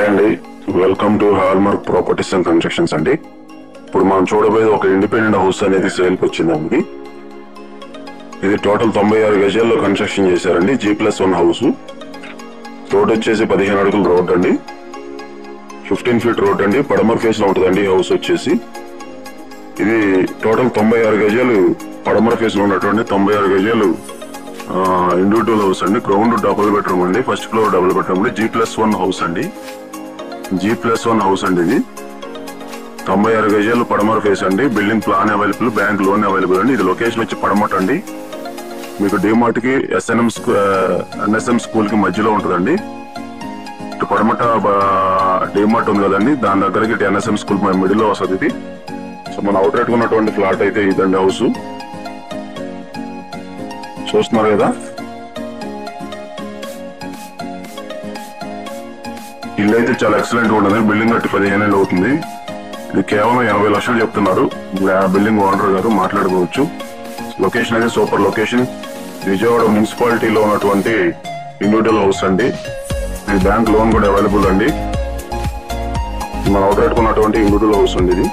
అండి, welcome to hallmark properties and constructions అండి. ఇప్పుడు మనం చూడబోయేది ఒక ఇండిపెండెంట్ హౌస్ అనేది సేల్కి వచ్చిందండి. ఇది టోటల్ 96 గజాల్లో కన్స్ట్రక్షన్ చేశారండి. G+1 house. రోడ్ వచ్చేసి 15 అడుగుల రోడ్ అండి. 15 ఫీట్ రోడ్ అండి. పడమర ఫేస్ లో ఉంటుందండి హౌస్ వచ్చేసి. ఇది టోటల్ 96 గజాలు పడమర ఫేస్ లో ఉన్నటువంటి 96 గజాలు ఇండివిజువల్ హౌస్ అండి. గ్రౌండ్ డబుల్ బెడ్రూమ్ అండి. ఫస్ట్ ఫ్లోర్ డబుల్ బెడ్రూమ్ అండి. G+1 హౌస్ అండి. G+1 హౌస్ అండి. ఇది 96 గజాలు పడమర ఫేస్ అండి. Building plan available, bank loan available అండి. ఇది లొకేషన్ వచ్చి పడమట అండి. మీకు డిమార్ట్ కి NSM స్కూల్ కి మధ్యలో ఉంటుందండి. ఇటు పడమట డిమార్ట్ ఉంది కదండి, దాని దగ్గరకి ఇటు NSM స్కూల్ మిడిల్ లో వస్తుంది ఇది. సో మన అవుట్ రేట్ ఉన్నటువంటి ఫ్లాట్ అయితే ఇదండి హౌస్. చూస్తున్నారు కదా, ఇల్లు అయితే చాలా ఎక్సలెంట్ ఉంటుంది. బిల్డింగ్ కట్టి 15 ఏళ్ళు అవుతుంది. ఇది కేవలం 80 లక్షలు చెప్తున్నారు. బిల్డింగ్ ఓనర్ గారు మాట్లాడుకోవచ్చు. లొకేషన్ అయితే సూపర్ లొకేషన్. విజయవాడ మున్సిపాలిటీలో ఉన్నటువంటి ఇండివిజువల్ హౌస్ అండి. ఇది బ్యాంక్ లోన్ కూడా అవైలబుల్ అండి. మన అవుట్ రేట్ ఉన్నటువంటి ఇండివిజువల్ హౌస్ అండి ఇది.